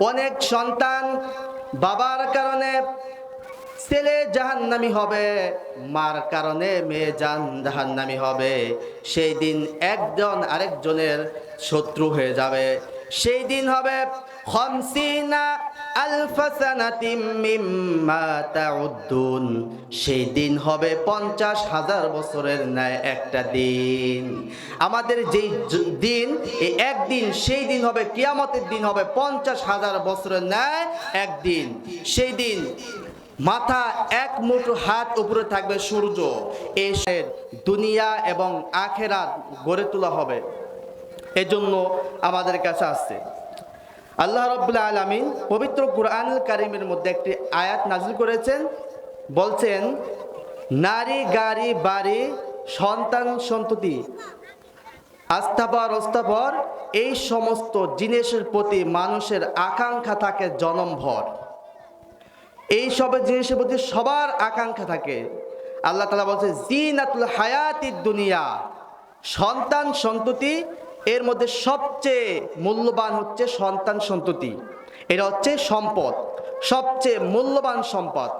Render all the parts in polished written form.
অনেক সন্তান বাবার কারণে ছেলে জাহান্নামী হবে, মার কারণে মেয়ে জাহান্নামী হবে। সেই দিন একজন আরেকজনের শত্রু হয়ে যাবে। সেই দিন হবে খামসিনা আলফা সানাতিম মিম্মা তাউদ্দুন। সেই দিন হবে 50,000 বছরের ন্যায় একটা দিন। আমাদের যেই দিন, এই একদিন, সেই দিন হবে কিয়ামতের দিন, হবে 50,000 বছরের ন্যায় একদিন। সেই দিন মাথা এক মুঠো হাত উপরে থাকবে সূর্য। এই দুনিয়া এবং আখেরাত গড়ে তোলা হবে। এজন্য আমাদের কাছে আসছে আল্লাহ রাব্বুল আলামিন পবিত্র কুরআনুল কারীমের মধ্যে একটি আয়াত নাযিল করেছেন। বলছেন, নারী গাড়ি বাড়ি সন্তান সন্ততি আস্থাপর অস্থাপর এই সমস্ত জিনিসের প্রতি মানুষের আকাঙ্ক্ষা থাকে জনমভর। এই সব জিনিসের প্রতি সবার আকাঙ্ক্ষা থাকে। আল্লাহ তাআলা বলছে জিনাতুল হায়াতিদ দুনিয়া, সন্তান সন্ততি এর মধ্যে সবচেয়ে মূল্যবান হচ্ছে সন্তান সন্ততি। এটা হচ্ছে সম্পদ, সবচেয়ে মূল্যবান সম্পদ।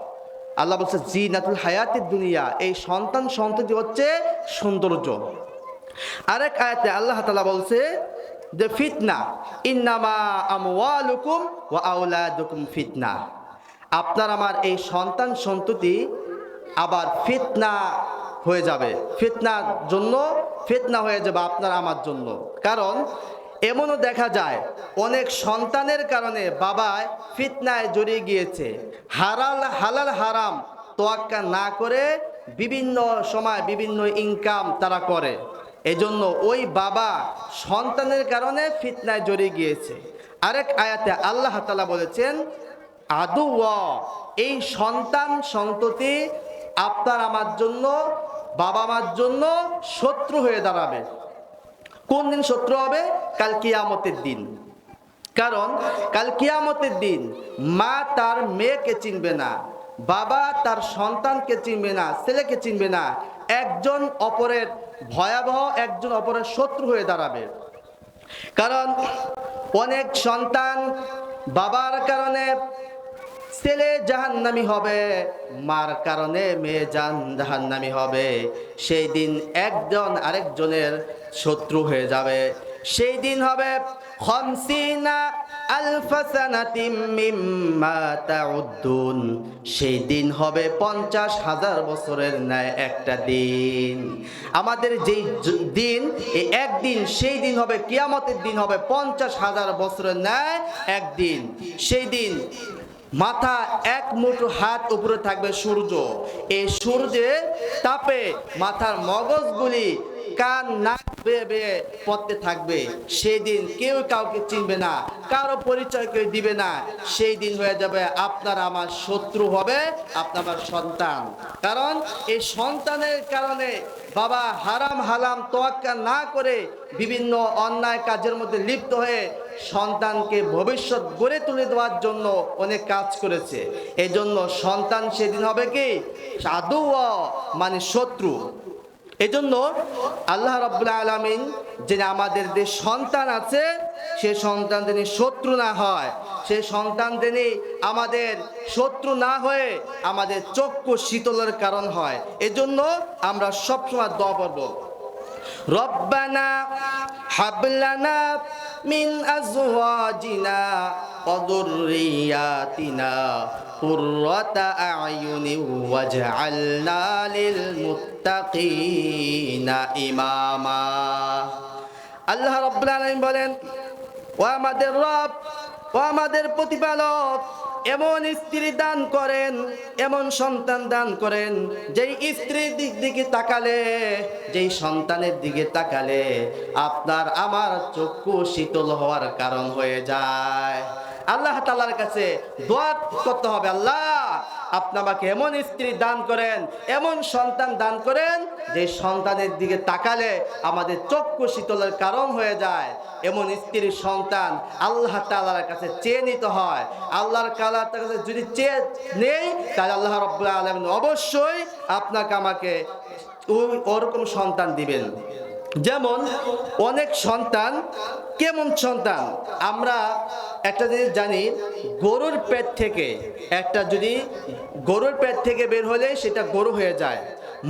আল্লাহ বলছে জিনাতুল হায়াতিদ দুনিয়া, এই সন্তান সন্ততি হচ্ছে সৌন্দর্য। আরেক আয়াতে আল্লাহ তাআলা বলছে যে ফিতনা, ইন্নামা আমওয়ালুকুম ওয়া আওলাদুকুম ফিতনা। আপনার আমার এই সন্তান সন্ততি আবার ফিতনা হয়ে যাবে, ফিতনার জন্য ফিতনা হয়ে যাবে আপনার আমার জন্য। কারণ এমনও দেখা যায় অনেক সন্তানের কারণে বাবা ফিতনায় জড়িয়ে গিয়েছে। হালাল হারাম তোয়াক্কা না করে বিভিন্ন সময় বিভিন্ন ইনকাম তারা করে। এজন্য ওই বাবা সন্তানের কারণে ফিতনায় জড়িয়ে গিয়েছে। আরেক আয়াতে আল্লাহ তাআলা বলেছেন আদুওয়া, এই সন্তান সন্ততি আপনার আমার জন্য, বাবা মার জন্য শত্রু হয়ে দাঁড়াবে। কোন দিন শত্রু হবে? কাল কিয়ামতের দিন। কারণ কাল কিয়ামতের দিন মা তার মেয়েকে চিনবে না, বাবা তার সন্তানকে চিনবে না, ছেলেকে চিনবে না। একজন অপরের ভয়াবহ, একজন অপরের শত্রু হয়ে দাঁড়াবে। কারণ অনেক সন্তান বাবার কারণে ছেলে জাহান্নামী হবে, মার কারণে মেয়ে জাহান্নামী হবে। সেই দিন একজন আরেকজনের শত্রু হয়ে যাবে। সেই দিন হবে খামসিনা আলফা সানাতিম মিম্মা তাউদ্দুন। সেই দিন হবে 50,000 বছরের ন্যায় একটা দিন। আমাদের যেই দিন, এই একদিন, সেই দিন হবে কিয়ামতের দিন, হবে 50,000 বছরের ন্যায় একদিন। সেই দিন মাথা এক মুঠো হাত উপরে থাকবে সূর্য। এই সূর্যের তাপে মাথার মগজগুলি কান নাক বেয়ে বেয়ে পড়তে থাকবে। সেই দিন কেউ কাউকে চিনবে না, কারো পরিচয় কেউ দিবে না। সেই দিন হয়ে যাবে আপনার আমার শত্রু হবে আপনার আমার সন্তান। কারণ এই সন্তানের কারণে বাবা হারাম হালাম তোয়াক্কা না করে বিভিন্ন অন্যায় কাজের মধ্যে লিপ্ত হয়ে সন্তানকে ভবিষ্যৎ গড়ে তুলে দেওয়ার জন্য অনেক কাজ করেছে। এজন্য সন্তান সেদিন হবে কি আদুওয়া, মানে শত্রু। এজন্য আল্লাহ রাব্বুল আলামিন যে আমাদের যে সন্তান আছে, সে সন্তান যিনি শত্রু না হয়, সে সন্তান যিনি আমাদের শত্রু না হয়ে আমাদের চক্ষু শীতলের কারণ হয়। এজন্য আমরা সবসময় দোয়া করব, রব্বানা হাবলানা মিন আজওয়াজিনা ওয়া যুররিয়াতিনা কুররাতা আয়ুনি ওয়াজআলনা লিল মুত্তাকিনা ইমামা। আল্লাহ রাব্বুল আলামিন বলেন, ও আমাদের রব, ও আমাদের প্রতিপালক, এমন স্ত্রী দান করেন, এমন সন্তান দান করেন, যেই স্ত্রীর দিকে তাকালে, যেই সন্তানের দিকে তাকালে আপনার আমার চক্ষু শীতল হওয়ার কারণ হয়ে যায়। আল্লাহ তাআলার কাছে দোয়া করতে হবে, আল্লাহ আপনি আমাকে এমন স্ত্রী দান করেন, এমন সন্তান দান করেন, যে সন্তানের দিকে তাকালে আমাদের চক্ষু শীতলের কারণ হয়ে যায়। এমন স্ত্রীর সন্তান আল্লাহ তাআলার কাছে চেয়ে নিতে হয়। আল্লাহর কাছে যদি চেয়ে নেই, তাহলে আল্লাহ রাব্বুল আলামিন অবশ্যই আপনাকে আমাকে ওরকম সন্তান দিবেন। যেমন অনেক সন্তান, কেমন সন্তান, আমরা একটা জিনিস জানি, গরুর পেট থেকে গরুর পেট থেকে বের হলে সেটা গরু হয়ে যায়,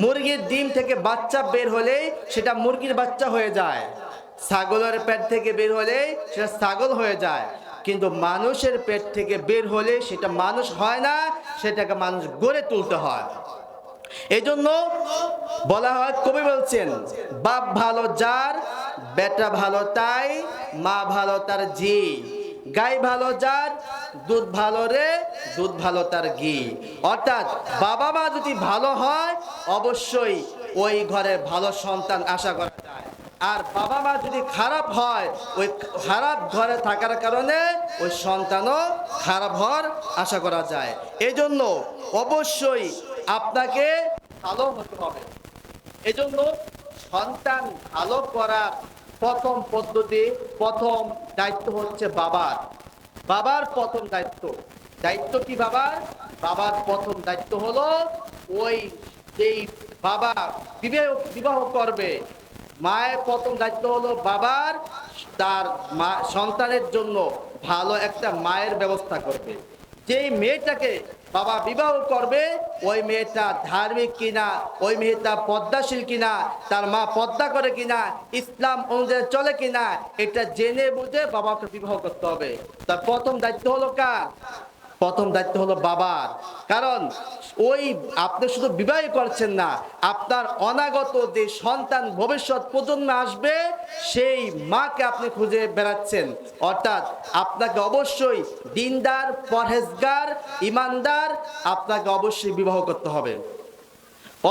মুরগির ডিম থেকে বাচ্চা বের হলে সেটা মুরগির বাচ্চা হয়ে যায়, ছাগলের পেট থেকে বের হলে সেটা ছাগল হয়ে যায়, কিন্তু মানুষের পেট থেকে বের হলে সেটা মানুষ হয় না, সেটাকে মানুষ গড়ে তুলতে হয়। এই জন্য বলা হয়, কবি বলছেন, বাপ ভালো যার বেটা ভালো তাই, মা ভালো তার জি, গাই ভালো যার দুধ ভালো রে, দুধ ভালো তার ঘি। অর্থাৎ বাবা মা যদি ভালো হয় অবশ্যই ওই ঘরে ভালো সন্তান আশা করা যায়, আর বাবা মা যদি খারাপ হয় ওই খারাপ ঘরে থাকার কারণে ওই সন্তানও খারাপ হওয়ার আশা করা যায়। এই জন্য অবশ্যই আপনাকে ভালো হতে হবে। এজন্য সন্তান ভালো করার প্রথম পদ্ধতি, প্রথম দায়িত্ব হচ্ছে বাবার প্রথম দায়িত্ব কি বাবার? বাবার প্রথম দায়িত্ব হলো ওই যেই বাবা বিবাহ করবে, মায়ের প্রথম দায়িত্ব হলো বাবার তার সন্তানের জন্য ভালো একটা মায়ের ব্যবস্থা করবে। যেই মেয়েটাকে বাবা বিবাহ করবে ওই মেয়েটা ধার্মিক কিনা, ওই মেয়েটা পদ্মাশীল কিনা, তার মা পদ্মা করে কিনা, ইসলাম অনুযায়ী চলে কিনা, এটা জেনে বুঝে বাবাকে বিবাহ করতে হবে। তার প্রথম দায়িত্ব হলো কার? প্রথম দায়িত্ব হলো বাবার। কারণ ওই আপনি শুধু বিবাহ করছেন না, আপনার অনাগত যে সন্তান ভবিষ্যৎ প্রজন্মে আসবে সেই মাকে আপনি খুঁজে বেড়াচ্ছেন। অর্থাৎ আপনাকে অবশ্যই দিনদার, পরহেজগার, ইমানদার আপনাকে অবশ্যই বিবাহ করতে হবে।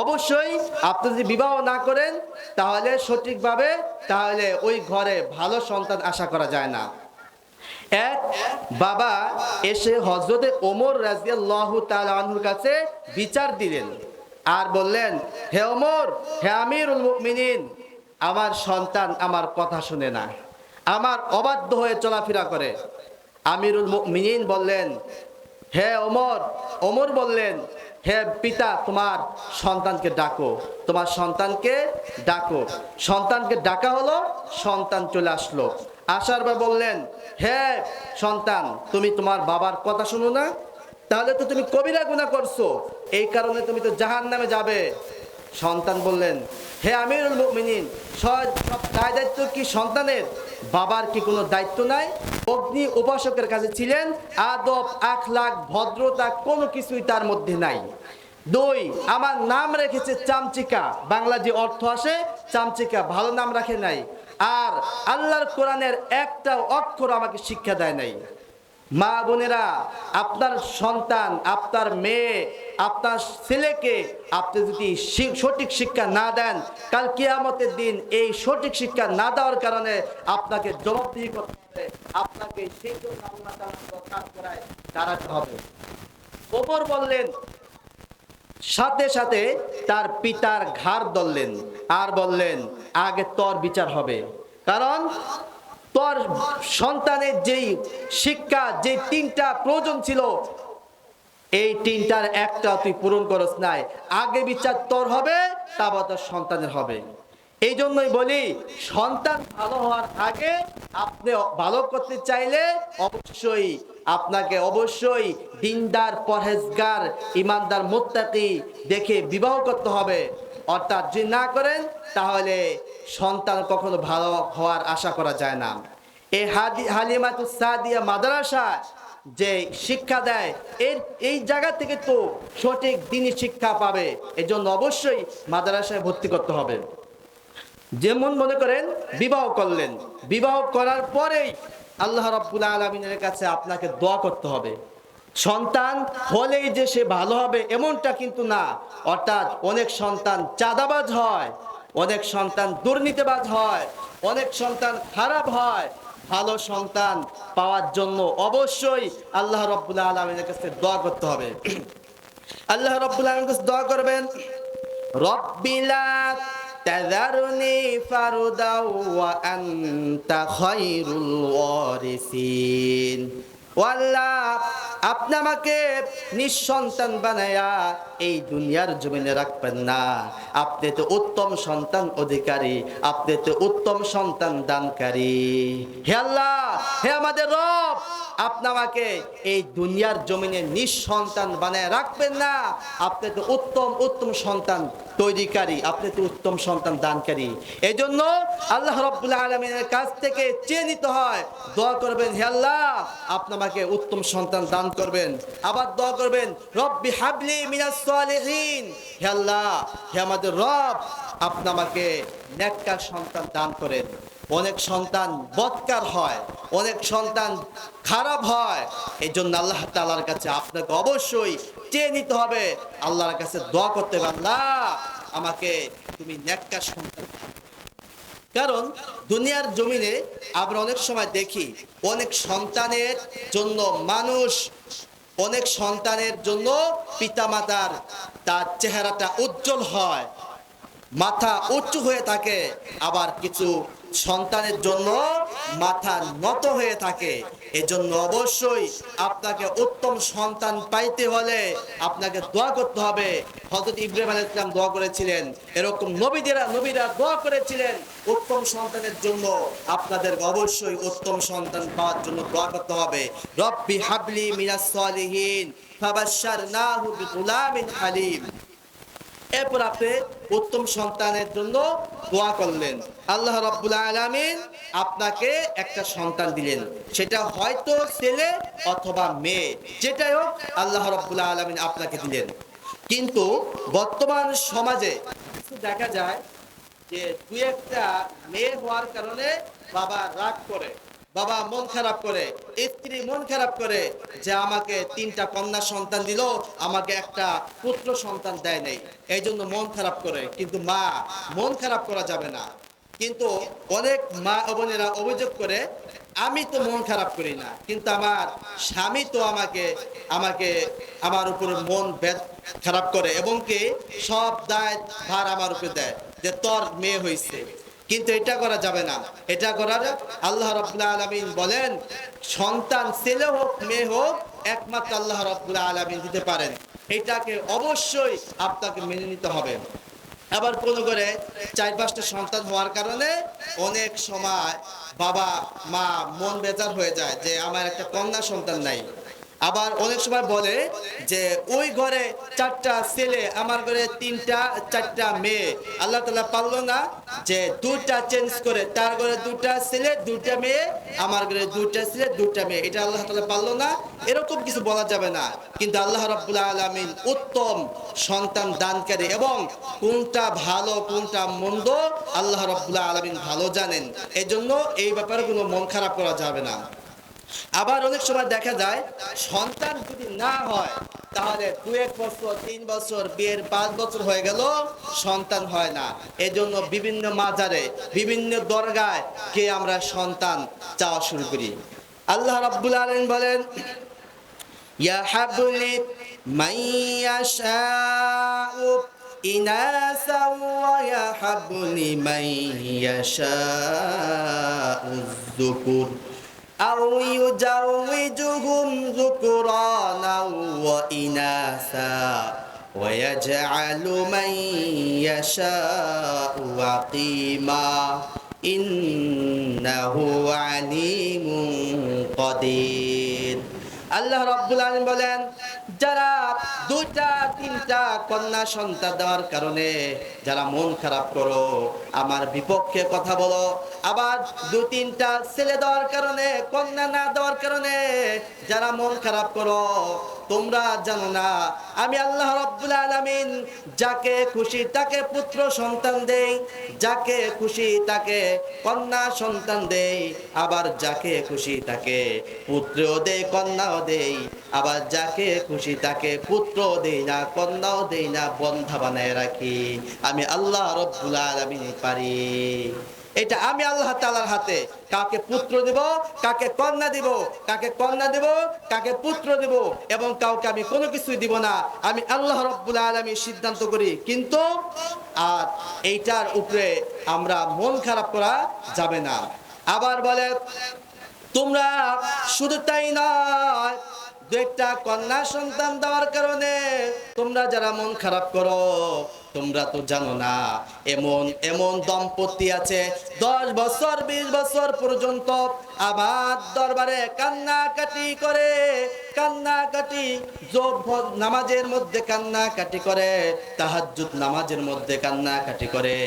অবশ্যই আপনি যদি বিবাহ না করেন তাহলে সঠিকভাবে তাহলে ওই ঘরে ভালো সন্তান আশা করা যায় না। এক বাবা এসে হযরতে ওমর রাদিয়াল্লাহু তাআলা আনহুর কাছে বিচার দিলেন আর বললেন, হে ওমর, হে আমিরুল মুমিনিন, আমার সন্তান আমার কথা শুনে না, আমার অবাধ্য হয়ে চলাফেরা করে। আমিরুল মুমিনিন বললেন, হে ওমর, ওমর বললেন, হে পিতা, তোমার সন্তানকে ডাকো, তোমার সন্তানকে ডাকো। সন্তানকে ডাকা হলো, সন্তান চলে আসলো। আসার পর বললেন, হে সন্তান, তুমি তোমার বাবার কথা শুনো না, তাহলে তো তুমি কবিরা গুনাহ করছো, এই কারণে তুমি তো জাহান্নামে যাবে। সন্তান বললেন, হে আমিরুল মুমিনিন, সব দায় দায়িত্ব কি সন্তানের? বাবার কি কোনো দায়িত্ব নাই? অগ্নি উপাসকের কাছে ছিলেন, আদব, আখলাক, ভদ্রতা কোনো কিছুই তার মধ্যে নাই। দুই, আমার নাম রেখেছে চামচিকা, বাংলা যে অর্থ আসে চামচিকা, ভালো নাম রাখে নাই। আর আল্লাহর কোরআনের একটা অক্ষর আমাকে শিক্ষা দেয় নাই। মা বোনেরা, আপনার সন্তান, আপনার মেয়ে, আপনার ছেলেকে আপনি যদি সঠিক শিক্ষা না দেন, কাল কিয়ামতের দিন এই সঠিক শিক্ষা না দেওয়ার কারণে আপনাকে জবাবদিহি করতে হবে, আপনাকে সেই জন্য আল্লাহ তাআলার কাজ করায় দাঁড়াতে হবে। ওমর বললেন, সাথে সাথে তার পিতার ঘাড় ধরলেন আর বললেন, আগে তোর বিচার হবে, কারণ তোর সন্তানের যেই শিক্ষা, যে তিনটা প্রয়োজন ছিল এই তিনটার একটা তুই পূরণ করস নাই, আগে বিচার তোর হবে, তারপর তোর সন্তানের হবে। এই জন্যই বলি, সন্তান ভালো হওয়ার আগে আপনি ভালো করতে চাইলে অবশ্যই আপনাকে অবশ্যই দিনদার, পরহেজগার, ইমানদার, মুত্তাকি দেখে বিবাহ করতে হবে। অর্থাৎ যদি না করেন তাহলে সন্তান কখনো ভালো হওয়ার আশা করা যায় না। এই হালিমাতুস সাদিয়া মাদ্রাসা যে শিক্ষা দেয় এই জায়গা থেকে তো সঠিক দ্বীনি শিক্ষা পাবে। এজন্য অবশ্যই মাদ্রাসায় ভর্তি করতে হবে। যেমন মনে করেন বিবাহ করলেন, বিবাহ করার পরেই আল্লাহ রাব্বুল আলামিনের কাছে আপনাকে দোয়া করতে হবে। সন্তান হলেই যে সে ভালো হবে এমনটা কিন্তু না। অর্থাৎ অনেক সন্তান চাঁদাবাজ হয়, অনেক সন্তান দুর্নীতিবাজ হয়, অনেক সন্তান খারাপ হয়। ভালো সন্তান পাওয়ার জন্য অবশ্যই আল্লাহ রাব্বুল আলামিনের কাছে দোয়া করতে হবে। আল্লাহ রাব্বুল আলামিনের কাছে দোয়া করবেন, রব্বিলা তাযারনি ফারদাও ওয়া আনতা খায়রুল ওয়ারিসিন। ও আল্লাহ, আপনি আমাকে নিঃসন্তান বানায়া এই দুনিয়ার জমিনে রাখবেন না। আপনি তো উত্তম সন্তান অধিকারী, আপনি তো উত্তম সন্তান দানকারী। হে আল্লাহ, হে আমাদের রব, আপনি আমাকে এই দুনিয়ার জমিনে নিঃসন্তান বানায় রাখবেন না। আপনি তো উত্তম উত্তম সন্তান তৈরিকারী, আপনি তো উত্তম সন্তান দানকারী। এই জন্য আল্লাহ রাব্বুল আলামিনের কাছ থেকে চেয়ে নিতে হয়, দোয়া করবেন, হে আল্লাহ আপনি আমাকে উত্তম সন্তান দান করবেন। আবার দোয়া করবেন, রব্বি হাবলি মিনাস সালিহিন, হে আল্লাহ, হে আমাদের রব, আপনি আমাকে নেককার সন্তান দান করেন। অনেক সন্তান বদকার হয়, অনেক সন্তান খারাপ হয়। এই জন্য আল্লাহ তাআলার কাছে আপনাকে অবশ্যই চেয়ে নিতে হবে, আল্লাহর কাছে দোয়া করতে হবে, আল্লাহ আমাকে তুমি নেককার সন্তান। কারণ দুনিয়ার জমিনে আমরা অনেক সময় দেখি অনেক সন্তানের জন্য মানুষ, অনেক সন্তানের জন্য পিতামাতার তার চেহারাটা উজ্জ্বল হয়, মাথা উঁচু হয়ে থাকে, আবার কিছু সন্তানের জন্য মাথা নত হয়ে থাকে। এজন্য অবশ্যই আপনাকে উত্তম সন্তান পাইতে হলে আপনাকে দোয়া করতে হবে। হযরত ইব্রাহিম আলাইহিস সালাম দোয়া করেছিলেন, এরকম নবীরা দোয়া করেছিলেন উত্তম সন্তানের জন্য। আপনাদের অবশ্যই উত্তম সন্তান পাওয়ার জন্য দোয়া করতে হবে। রব্বি হাবলি মিনাস সালিহিন ফাবাশশারনাহু বিগুলামিন হালিম। এরপর আপনি উত্তম সন্তানের জন্য দোয়া করলেন, আল্লাহ রাব্বুল আলামিন আপনাকে একটা সন্তান দিলেন, সেটা হয়তো ছেলে অথবা মেয়ে, যেটাই হোক আল্লাহ রাব্বুল আলামিন আপনাকে দিলেন। কিন্তু বর্তমান সমাজে দেখা যায় যে দুই একটা মেয়ে হওয়ার কারণে বাবা রাগ করে, বাবা মন খারাপ করে, স্ত্রী মন খারাপ করে যে আমাকে 3টা কন্যা সন্তান দিল, আমাকে একটা পুত্র সন্তান দেয় নাই, এই জন্য মন খারাপ করে। কিন্তু মা, মন খারাপ করা যাবে না। কিন্তু অনেক মা বোনেরা অভিযোগ করে, আমি তো মন খারাপ করি না, কিন্তু আমার স্বামী তো আমাকে আমাকে আমার উপরে মন খারাপ করে এবং কি সব দায় ভার আমার উপরে দেয় যে তোর মেয়ে হয়েছে। কিন্তু এটা করা যাবে না। এটা করার আল্লাহ রাব্বুল আলামিন বলেন, সন্তান ছেলে হোক মেয়ে হোক একমাত্র আল্লাহ রাব্বুল আলামিন দিতে পারেন, এটাকে অবশ্যই আপনাকে মেনে নিতে হবে। আবার কোন করে 4-5টা সন্তান হওয়ার কারণে অনেক সময় বাবা মা মন বেজার হয়ে যায় যে আমার একটা কন্যা সন্তান নাই। আবার অনেক সময় বলে যে ওই ঘরে 4টা ছেলে, আমার ঘরে 4টা মেয়ে, আল্লাহ তাআলা পারলো না যে 2টা চেঞ্জ করে, তার ঘরে 2টা ছেলে 2টা মেয়ে, আমার ঘরে 2টা ছেলে 2টা মেয়ে, এটা আল্লাহ তাআলা পারলো না, এরকম কিছু বলা যাবে না। কিন্তু আল্লাহ রাব্বুল আলামিন উত্তম সন্তান দানকারী এবং কোনটা ভালো কোনটা মন্দ আল্লাহ রাব্বুল আলামিন ভালো জানেন। এজন্য এই ব্যাপারে কোনো মন খারাপ করা যাবে না। আবার অনেক সময় দেখা যায় সন্তান যদি না হয় তাহলে 2-1 বছর 3 বছর বিয়ের 5 বছর হয়ে গেল সন্তান হয় না। এজন্য বিভিন্ন মাজারে বিভিন্ন দরগায় কে আমরা সন্তান চাওয়া শুরু করি। আল্লাহ রাব্বুল আলামিন বলেন, ইয়াহাবুলি মাইয়াশাউ ইনাসা ওয়া ইয়াহাবুলি মাইয়াশাউ যুকুর আও ইউজাউইজুহুম যুকরানা ওয়া ইনাসা ওয়া ইয়াজআলু মান ইয়াশাউ আকিমা ইন্নাহু আলিমুন কাদির। আল্লাহ রাব্বুল আলামিন বলেন, যারা 2টা 3টা কন্যা সন্তান দেওয়ার কারণে যারা মন খারাপ করো, আমার বিপক্ষে কথা বলো, আবার 2-3টা ছেলে দেওয়ার কারণে, কন্যা না দেওয়ার কারণে যারা মন খারাপ করো, তোমরা জানো না আমি আল্লাহ রাব্বুল আলামিন যাকে খুশি তাকে পুত্র সন্তান দেই, যাকে খুশি তাকে কন্যা সন্তান দেই, আবার যাকে খুশি তাকে পুত্রও দেই কন্যাও দেই, আবার যাকে খুশি তাকে পুত্র দেই না কন্যাও দেই না, বন্ধা বানায় রাখি। আমি আল্লাহ রাব্বুল আলামিন পারি। এটা আমি আল্লাহ তাআলার হাতে, কাকে পুত্র দেব কাকে কন্যা দেব, কাকে কন্যা দেব কাকে পুত্র দেব, এবং কাউকে আমি কোনো কিছুই দিব না, আমি আল্লাহ রাব্বুল আলামিন সিদ্ধান্ত করি। কিন্তু আর এইটার উপরে আমরা মন খারাপ করা যাবে না। আবার বলে, তোমরা শুধু তাই নয়, 2টা কন্যা সন্তান দেওয়ার কারণে তোমরা যারা মন খারাপ করো, তোমরা তো জানো না, এমন এমন দম্পতি আছে 10 বছর 20 বছর পর্যন্ত আমার দরবারে কান্নাকাটি করে, কান্নাকাটি, নামাজের মধ্যে কান্নাকাটি করে, তাহাজ্জুদ নামাজের মধ্যে কান্নাকাটি করে।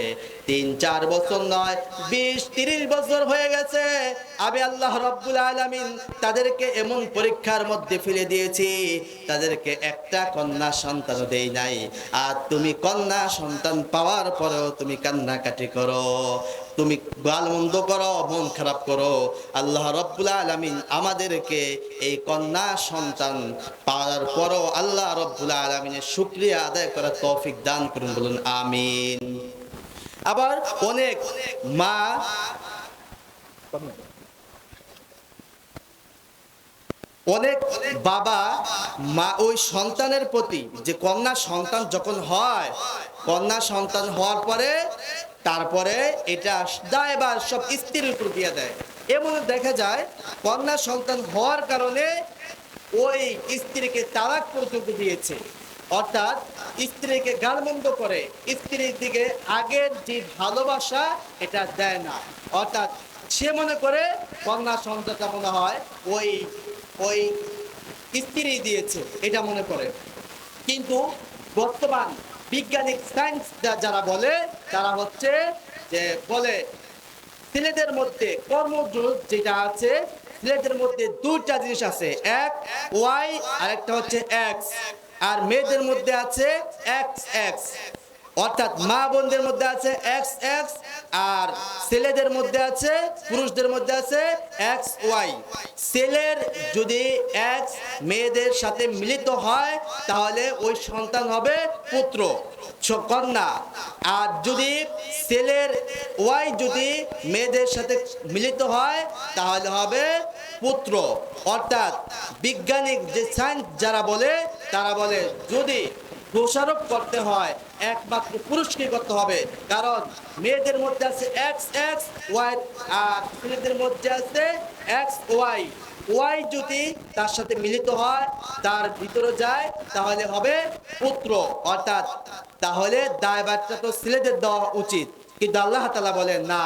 3-4 বছর নয়, 20-30 বছর হয়ে গেছে। আমি আল্লাহ রাব্বুল আলামিন তাদেরকে এমন পরীক্ষার মধ্যে ফেলে দিয়েছি, তাদেরকে একটা কন্যা সন্তান দেই নাই। আর তুমি কন্যা সন্তান পাওয়ার পরেও তুমি কান্নাকাটি করো, তুমি গালমন্দ করো, মন খারাপ করো। আল্লাহ রাব্বুল আলামিন আমাদেরকে এই কন্যা সন্তান পাওয়ার পরও আল্লাহ রাব্বুল আলামিনের শুকরিয়া আদায় করার তৌফিক দান করুন, বলুন আমিন। আবার অনেক মা, অনেক বাবা মা ওই সন্তানের প্রতি, যে কন্যা সন্তান যখন হয়, কন্যা সন্তান হওয়ার পরে তারপরে এটা দায়ভার সব স্ত্রীর উপর দিয়ে দেয়। এমন দেখা যায় কন্যা সন্তান হওয়ার কারণে ওই স্ত্রীকে তালাক পর্যন্ত দিয়েছে, অর্থাৎ স্ত্রীকে গালমন্দ করে, স্ত্রীর দিকে আগের যে ভালোবাসা এটা দেয় না। অর্থাৎ সে মনে করে কন্যা সন্তানটা মনে হয় ওই ওই স্ত্রী দিয়েছে, এটা মনে করে। কিন্তু বর্তমান বিজ্ঞানিক সায়েন্স যারা বলে, তারা হচ্ছে যে বলে ছেলেদের মধ্যে কর্মজোর যেটা আছে, ছেলেদের মধ্যে দুইটা জিনিস আছে, এক ওয়াই আর একটা হচ্ছে এক্স। আর মেয়েদের মধ্যে আছে এক্স এক্স, অর্থাৎ মা বোনদের মধ্যে আছে এক্স এক্স, আর ছেলেদের মধ্যে আছে, পুরুষদের মধ্যে আছে এক্স ওয়াই। ছেলের যদি এক্স মেয়েদের সাথে মিলিত হয় তাহলে ওই সন্তান হবে পুত্র, কন্যা। আর যদি ছেলের ওয়াই যদি মেয়েদের সাথে মিলিত হয় তাহলে হবে পুত্র। অর্থাৎ বিজ্ঞানিক যে সায়েন্স যারা বলে, তারা বলে যদি দোষারোপ করতে হয় একমাত্র পুরুষকে করতে হবে, কারণ মেয়েদের মধ্যে আছে এক্স এক্স ওয়াই আর ছেলেদের মধ্যে আছে এক্স ওয়াই। ওয়াই যদি তার সাথে মিলিত হয়, তার ভিতরে যায়, তাহলে হবে পুত্র। অর্থাৎ তাহলে দায়ভারটা তো ছেলেদের দেওয়া উচিত, কিন্তু আল্লাহ তাআলা বলেন না,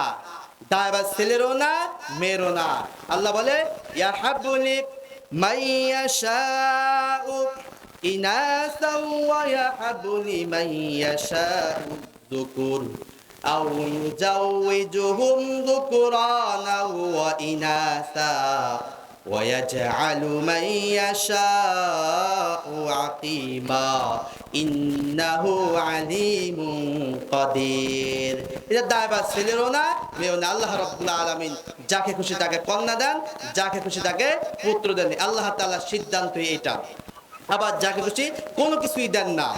দায়ভার ছেলেরও না মেয়েরও না। আল্লাহ বলে ইয়াহাবুনি মাইয়াশাউ ইনাসা ওয়া ইয়াহাবুনি মাইয়াশাউ যুকুর আও ইউজাউইজুহুম যুকরানা ওয়া ইনাসা ওয়া ইয়াজআলু মাইয়াশাউ আকিমা ইন্নাহু আলিমুন কাদির। এটা দায়ভার ছেলেরও না মেয়েও না। আল্লাহ রাব্বুল আলামিন যাকে খুশি তাকে কন্যা দেন, যাকে খুশি তাকে পুত্র দেন, আল্লাহ তাআলার সিদ্ধান্ত এটা। আবার যাকে খুশি কোনো কিছুই দেন না।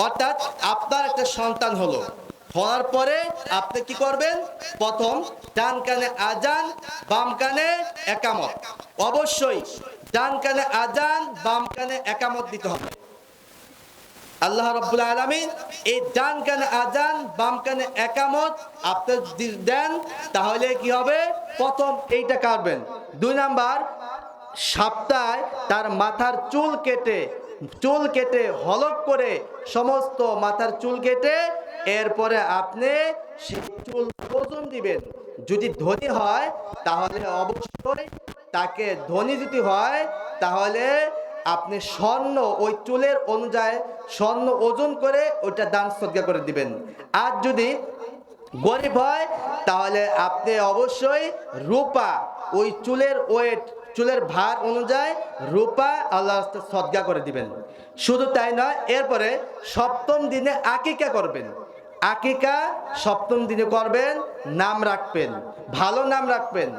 অর্থাৎ আপনার একটা সন্তান হলো, হওয়ার পরে আপনি কি করবেন? প্রথম ডান কানে আজান, বাম কানে একামত। অবশ্যই ডান কানে আজান, বাম কানে একামত দিতে হবে। আল্লাহ রাব্বুল আলামিন এই ডান কানে আজান, বাম কানে একামত আপনি দেন, তাহলে কি হবে? প্রথম এইটা কাটবেন। 2 নাম্বার, সপ্তাহে তার মাথার চুল কেটে হলক করে সমস্ত মাথার চুল কেটে এরপরে আপনি সেই চুল ওজন দিবেন। যদি ধনী হয় তাহলে অবশ্যই তাকে, ধনী যদি হয় তাহলে আপনি স্বর্ণ ওই চুলের অনুযায়ী স্বর্ণ ওজন করে ওইটা দান সদকা করে দিবেন। আর যদি গরিব হয় তাহলে আপনি অবশ্যই রূপা, ওই চুলের ওয়েট, চুলের ভার অনুযায়ী রূপা আল্লাহর রাস্তায় সদকা করে দিবেন। শুধু তাই নয়, এরপরে 7ম দিনে আকিকা করবেন। আকিকা 7ম দিনে করবেন, নাম রাখবেন, ভালো নাম রাখবেন।